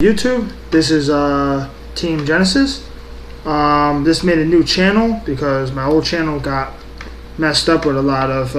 YouTube. This is Team Genesis. This made a new channel because my old channel got messed up with a lot of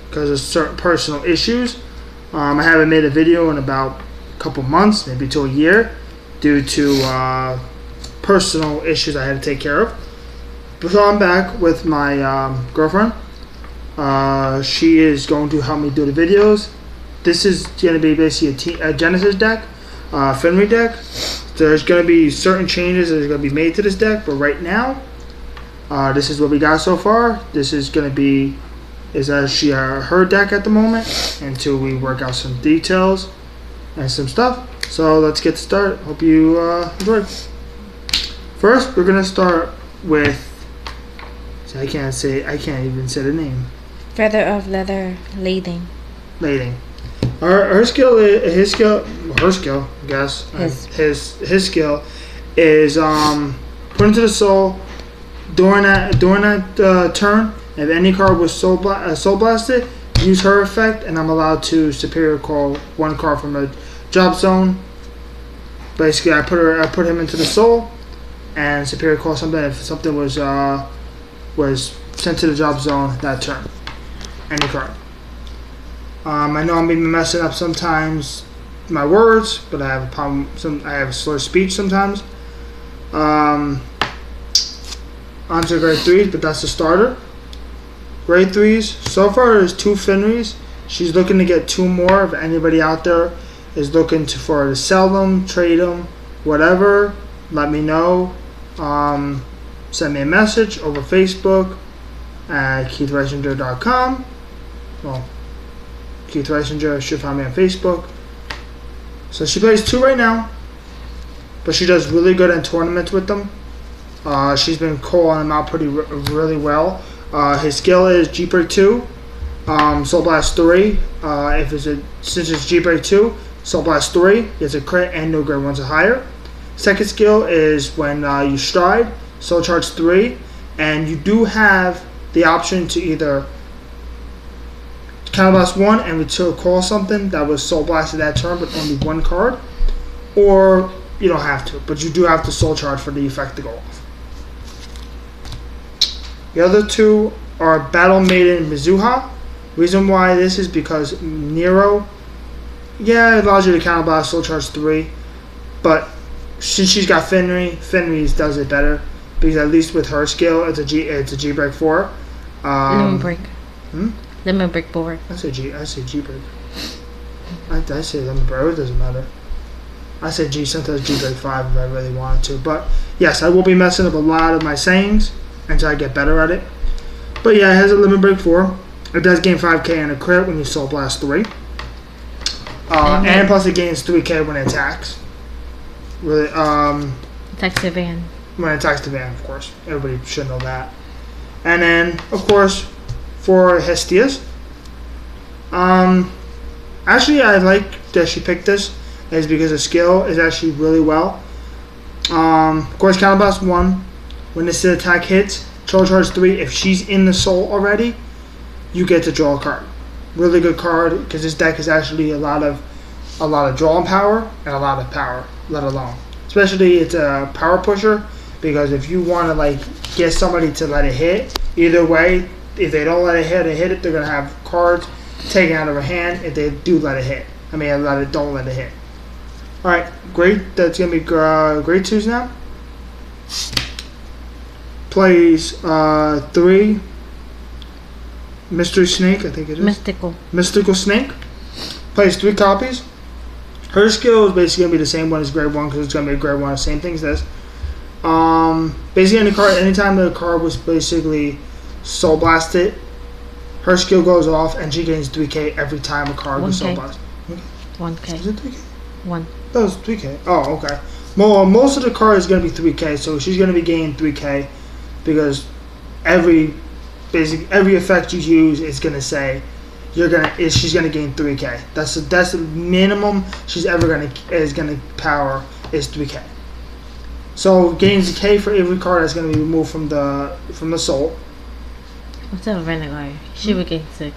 because of certain personal issues. I haven't made a video in about a couple months, maybe to a year, due to personal issues I had to take care of. But so I'm back with my girlfriend. She is going to help me do the videos. This is going to be basically a Genesis deck. Fenrir deck. There's going to be certain changes that are going to be made to this deck, but right now, this is what we got so far. This is going to be actually her deck at the moment until we work out some details and some stuff. So let's get started. Hope you enjoy. First, we're going to start with. I can't even say the name. Feather of Leather Lading. Her skill, I guess. His skill is put into the soul during that turn. If any card was soul blasted, use her effect, and I'm allowed to superior call one card from a job zone. Basically, I put him into the soul, and superior call something if something was sent to the job zone that turn. Any card. I know I'm maybe messing up sometimes my words, but I have a problem. I have a slurred speech sometimes. Onto grade 3s, but that's the starter. Grade 3s. So far, there's 2 Fenris. She's looking to get 2 more. If anybody out there is looking to sell them, trade them, whatever, let me know. Send me a message over Facebook at KeithReisinger.com. Well, Keith Reisinger should find me on Facebook. So she plays 2 right now, but she does really good in tournaments with them. She's been calling him out really well. His skill is G Break 2, Soul Blast 3. Since it's G Break 2, Soul Blast 3 is a crit and no grade 1s or higher. Second skill is when you stride, Soul Charge 3, and you do have the option to either Counterblast 1 and return call something that was soul blasted that turn, but only 1 card, or you don't have to, but you do have to soul charge for the effect to go off. The other 2 are Battle Maiden and Mizuha. Reason why this is because Nero, it allows you to counterblast soul charge 3, but since she's got Fenris does it better because at least with her skill it's a G break 4. Lemon break. Lemon break 4. I say G break. I say lemon break. It doesn't matter. I say G, sometimes G break 5 if I really wanted to. But yes, I will be messing up a lot of my sayings until I get better at it. But yeah, it has a lemon break 4. It does gain 5k and a crit when you soul blast 3. And plus it gains 3k when it attacks. Really, attacks the van. When it attacks the van, of course. Everybody should know that. And then, of course, for Hestias. Actually, I like that she picked this, is because the skill is actually really well. Of course, Counterblast 1. When this attack hits, Charge 3. If she's in the soul already, you get to draw a card. Really good card because this deck is actually a lot of drawing power and a lot of power, let alone. Especially it's a power pusher because if you want to get somebody to let it hit, either way. If they don't let it hit, they're going to have cards taken out of her hand if they do let it hit. Don't let it hit. Alright, great. That's going to be grade 2s now. Plays 3. Mystery Snake, I think it is. Mystical Snake. Plays 3 copies. Her skill is basically going to be the same one as grade 1 because it's going to be grade 1, same thing as this. Basically, anytime the card was basically soul blasted, her skill goes off and she gains 3k every time a card was soul blasted. 1k. Is it 3k? 1. That was 3k. Oh, okay. Well, most of the card is going to be 3k, so she's going to be gaining 3k because every effect you use is going to say she's going to gain 3k. That's the minimum she's ever going to power is 3k. So gains a k for every card that's going to be removed from the soul. What's a Renegade? She would gain 6.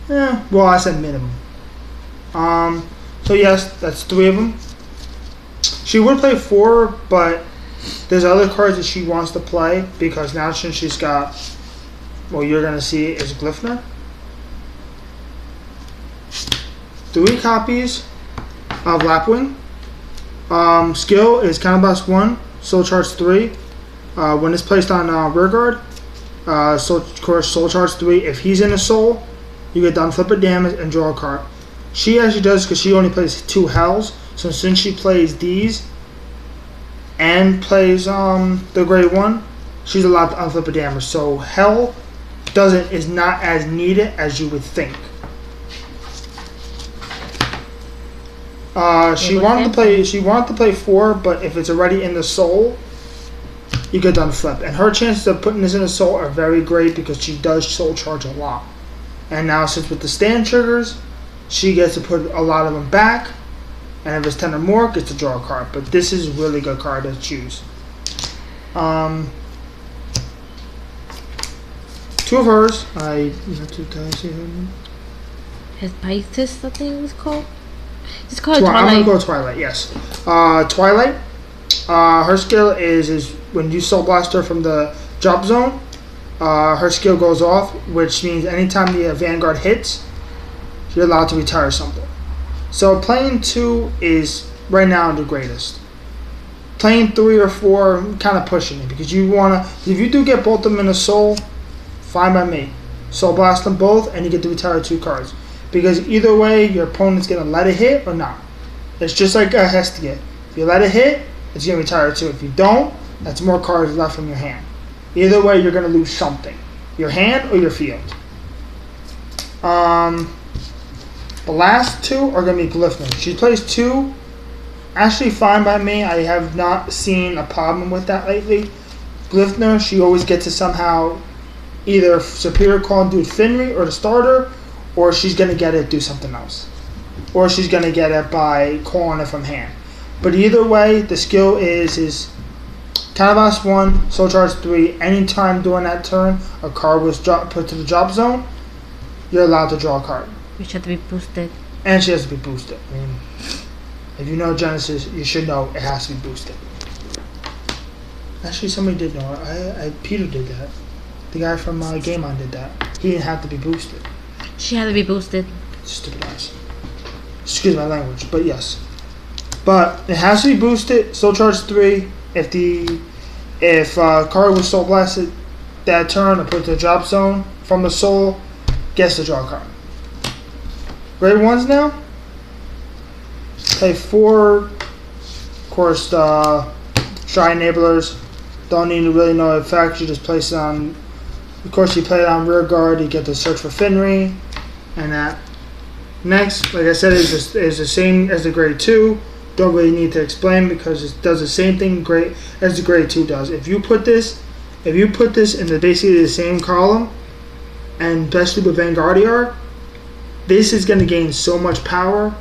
Yeah, well, I said minimum. So yes, that's 3 of them. She would play 4, but there's other cards that she wants to play because now since she's got, well, you're gonna see it is Glyphner. 3 copies of Lapwing. Skill is Counterblast 1, Soul Charge 3. When it's placed on rear guard, of course Soul Charge 3. If he's in a soul, you get done flip it damage and draw a card. She actually does because she only plays 2 Hells. So since she plays these and plays the Great One, she's allowed to unflip a damage. So Hell is not as needed as you would think. She wanted to play 4, but if it's already in the soul, you get done flip. And her chances of putting this in the soul are very great because she does soul charge a lot. And now since with the stand triggers, she gets to put a lot of them back. And if it's 10 or more, gets to draw a card. But this is a really good card to choose. 2 of hers. Hephaestus, I think it was called. It's called Twilight. I'm gonna go Twilight. Yes. Twilight. Her skill is when you Soul Blast her from the drop zone, her skill goes off, which means anytime the Vanguard hits, you're allowed to retire something. So playing 2 is right now the greatest. Playing 3 or 4, I'm kind of pushing it because you wanna. If you do get both of them in a soul, fine by me. Soul Blast them both, and you get to retire 2 cards. Because either way, your opponent's gonna let it hit or not. It's just like a Hestia. If you let it hit, it's gonna retire 2. If you don't, that's more cards left from your hand. Either way, you're gonna lose something: your hand or your field. The last 2 are going to be Glyphner. She plays 2. Actually fine by me. I have not seen a problem with that lately. Glyphner, she always gets to somehow either Superior Call and do Finry or the starter, or she's going to get it do something else. Or she's going to get it by calling it from hand. But either way, the skill is Counterblast 1, Soul Charge 3. Anytime during that turn a card was put to the drop zone, you're allowed to draw a card. Which had to be boosted. And she has to be boosted. I mean, if you know Genesis, you should know it has to be boosted. Actually, somebody did know. Peter did that. The guy from Game On did that. He didn't have to be boosted. She had to be boosted. Stupid ass. Excuse my language, but yes. But it has to be boosted. Soul Charge 3. If card was Soul Blasted that turn or put to the drop zone from the soul, gets to draw a card. Great Ones now. Play 4. Of course, Shy Enablers. Don't need to really know the effect. You just place it on. Of course, you play it on rear guard. You get to search for Finry, and that. Next, like I said, is the same as the Grade 2. Don't really need to explain because it does the same thing great as the Grade 2 does. If you put this in basically the same column, and especially with Vanguardiard, this is going to gain so much power.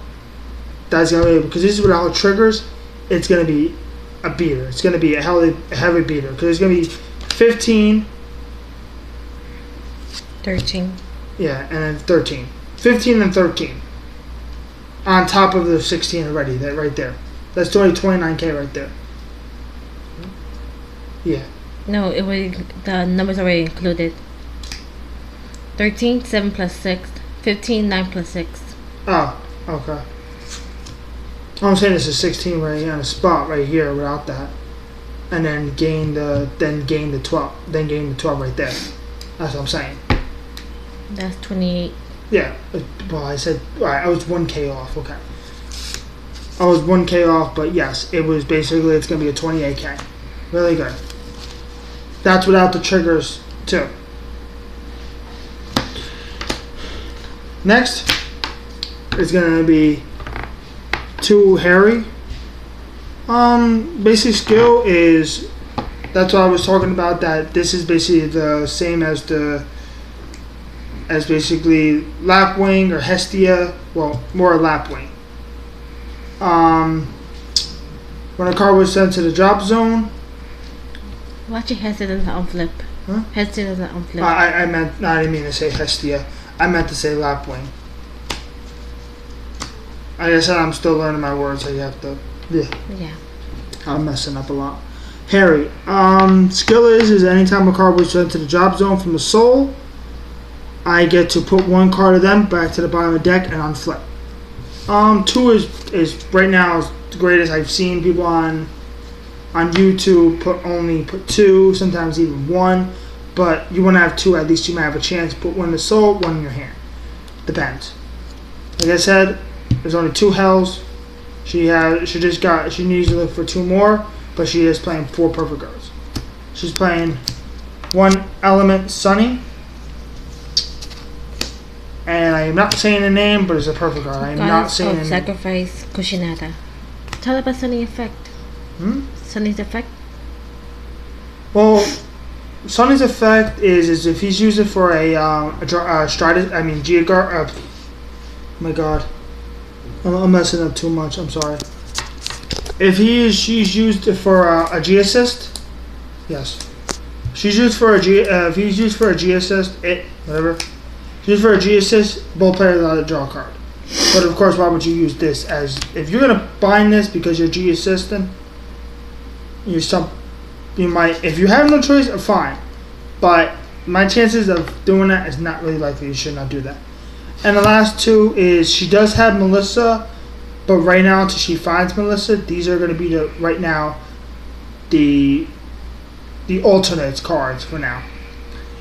That's going to be, because this is without triggers, it's going to be a beater. It's going to be a heavy beater because it's going to be 15, 13. Yeah, and then 13. 15 and 13 on top of the 16 already. That right there. That's already 29k right there. Yeah. No, the numbers already included. 13, 7 plus 6. 15, 9 plus 6. Oh, okay. I'm saying this is 16 right here on the spot right here without that, and then gain the 12, then gain the 12 right there. That's what I'm saying. That's 28. Yeah. Well, I said I was 1k off. Okay. I was 1k off, but yes, it was basically it's gonna be a 28k. Really good. That's without the triggers too. Next is gonna be 2 Harry. Basic skill is, that's what I was talking about, that this is basically the same as basically Lapwing or Hestia. Well, more Lapwing. When a card was sent to the drop zone. Well, actually, Hestia doesn't unflip. Huh? Hestia doesn't unflip. I meant, no, I didn't mean to say Hestia. I meant to say Lapwing. Like I said, I'm still learning my words, so you have to. Yeah. Yeah. I'm messing up a lot. Harry. Skill is anytime a card was sent to the drop zone from the soul, I get to put one card of them back to the bottom of the deck and unflip. 2 is right now is the greatest. I've seen people on YouTube put 2, sometimes even 1, but you want to have 2. At least you might have a chance to put 1 in the soul, 1 in your hand. Depends. Like I said, there's only 2 hells. She needs to look for 2 more, but she is playing 4 perfect cards. She's playing 1 element Sunny. And I am not saying the name, but it's a perfect card. I am not saying the name. Sacrifice Kushinada. Tell about Sunny effect. Sunny's effect? Well, Sunny's effect is if he's using for a Stratus, I mean Geoguard. Oh my God, I'm messing up too much. I'm sorry. If she's used for a G assist, yes. She's used for a G. If he's used for a G assist, whatever. She's used for a G assist. Both players are allowed to draw a card. But of course, why would you use this as if you're gonna bind this because you're G assistant? You might, if you have no choice, fine. But my chances of doing that is not really likely. You should not do that. And the last 2 is she does have Melissa, but right now until she finds Melissa, these are going to be the alternates cards for now.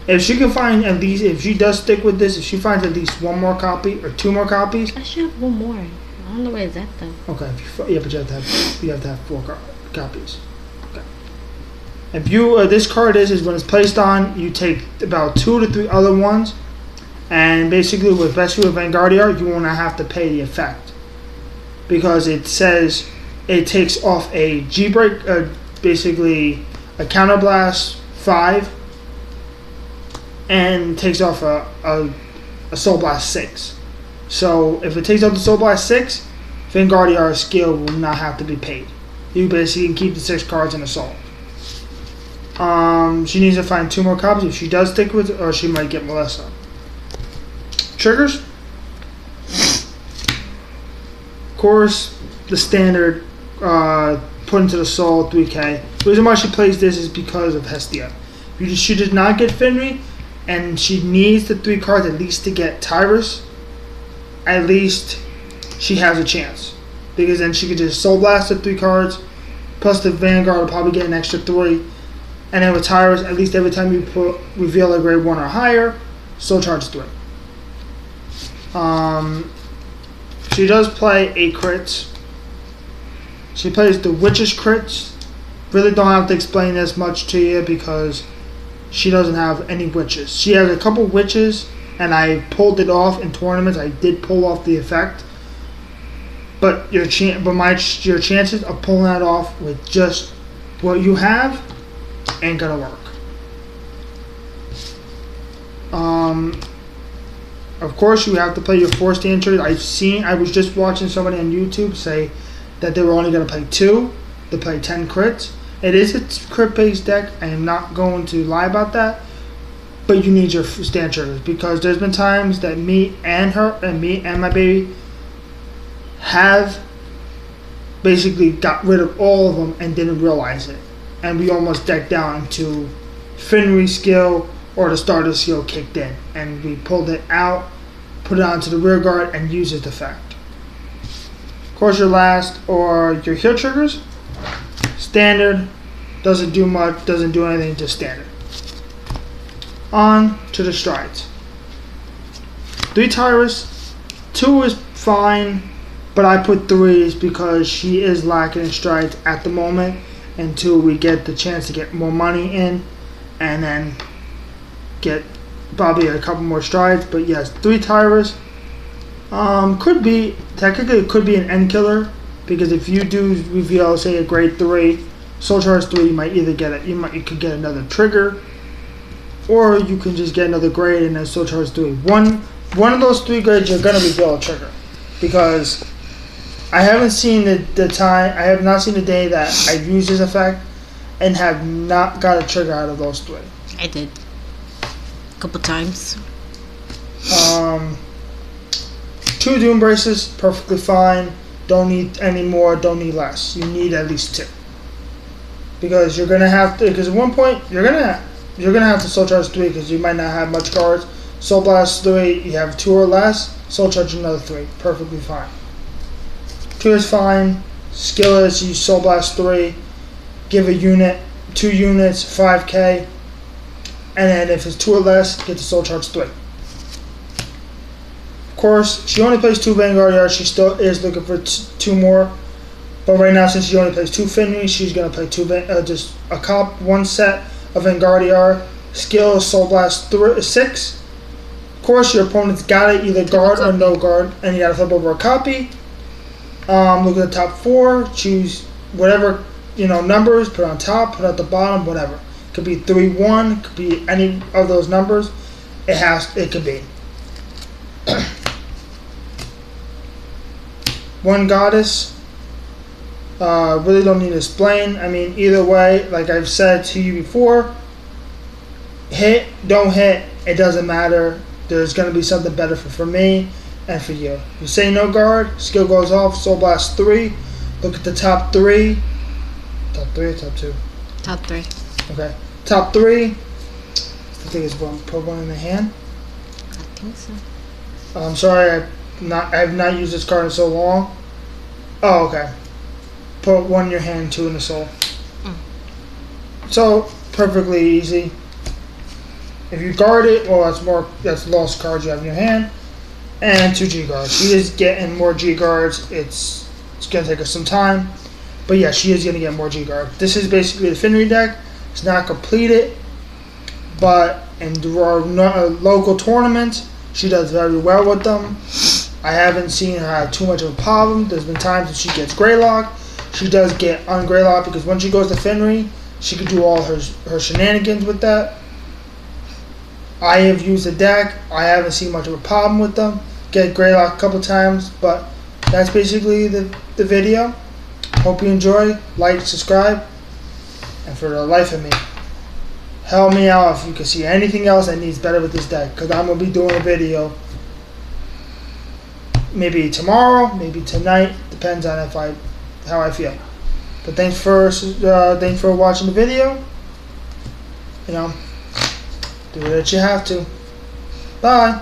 If she can find at least, if she does stick with this, if she finds at least 1 more copy or 2 more copies. I should have 1 more. I don't know where it's at though. Okay, but you have to have 4 copies. If you this card is when it's placed on, you take about 2 to 3 other ones, and basically especially with Vanguardian, you won't have to pay the effect because it says it takes off a G break, basically a counterblast 5, and takes off a Soul Blast 6. So if it takes off the Soul Blast 6, Vanguardian skill will not have to be paid. You basically can keep the 6 cards in the soul. She needs to find 2 more copies. If she does stick with it, or she might get Melissa. Triggers. Of course, the standard put into the soul 3K. The reason why she plays this is because of Hestia. She did not get Finri, and she needs the 3 cards at least to get Tyrus. At least she has a chance, because then she could just Soul Blast the 3 cards, plus the Vanguard will probably get an extra 3. And then with Tyrus, at least every time you reveal a grade 1 or higher, Soul Charge 3. She does play 8 crits. She plays the Witch's crits. Really don't have to explain this much to you because she doesn't have any witches. She has a couple witches, and I pulled it off in tournaments. I did pull off the effect. But your chances of pulling that off with just what you have ain't gonna work. Of course, you have to play your 4 standards. I was just watching somebody on YouTube say that they were only gonna play 2 to play 10 crits. It is a crit-based deck. I am not going to lie about that. But you need your stand triggers because there's been times that me and my baby have basically got rid of all of them and didn't realize it. And we almost decked down to Finri skill or the starter skill kicked in. And we pulled it out, put it onto the rear guard, and used its effect. Of course, your last or your heal triggers. Standard, doesn't do much, doesn't do anything, just standard. On to the strides. 3 Tyrus, 2 is fine, but I put 3s because she is lacking in strides at the moment until we get the chance to get more money in and then get probably a couple more strides. But yes, 3 Tyrus. Could be, technically it could be an end killer because if you do reveal, say, a grade 3, Soul Charge 3, you might either get it, you could get another trigger, or you can just get another grade and then Soul Charge 3. One of those 3 grades you're gonna reveal a trigger because I haven't seen I have not seen the day that I've used this effect and have not got a trigger out of those 3. I did. A couple times. 2 Doom Braces, perfectly fine. Don't need any more, don't need less. You need at least 2. because you're gonna have to. Because at one point you're gonna have to Soul Charge 3 because you might not have much cards. Soul Blast 3, you have 2 or less. Soul Charge another 3, perfectly fine. 2 is fine. Skill is you Soul Blast 3, give a unit, 2 units, 5k, and then if it's 2 or less, get the Soul Charge 3. Of course, she only plays 2 Vanguardiar. She still is looking for 2 more. But right now, since she only plays 2 Finnery, she's going to play just a one set of Vanguardiar. Skill Soul Blast 6. Of course, your opponent's got it, either guard or no guard, and you got to flip over a copy. Look at the top 4, choose whatever numbers, put on top, put at the bottom, whatever. Could be 3-1, could be any of those numbers. It could be. One goddess. Really don't need to explain. I mean, either way, like I've said to you before, hit, don't hit, it doesn't matter. There's going to be something better for me and for you. You say no guard, skill goes off, Soul Blast 3. Look at the top 3. Top 3 or top 2? Top 3. Okay. Top 3. I think it's put one in the hand. I think so. I'm sorry, I have not used this card in so long. Oh, okay. Put 1 in your hand, 2 in the soul. So perfectly easy. If you guard it, well, that's lost cards you have in your hand, and 2 G guards. She is getting more G guards. It's gonna take us some time, but yeah, she is gonna get more G guards. This is basically the Finnery deck. It's not completed, but in local tournaments, she does very well with them. I haven't seen her have too much of a problem. There's been times that she gets Greylock. She does get un-Greylock because when she goes to Finnery, she can do all her shenanigans with that. I have used the deck. I haven't seen much of a problem with them. Get Greylock a couple times, but that's basically the video. Hope you enjoy. Like, subscribe, and for the life of me, help me out if you can see anything else that needs better with this deck, because I'm going to be doing a video maybe tomorrow, maybe tonight, depends on how I feel. But thanks for watching the video. Do what you have to. Bye.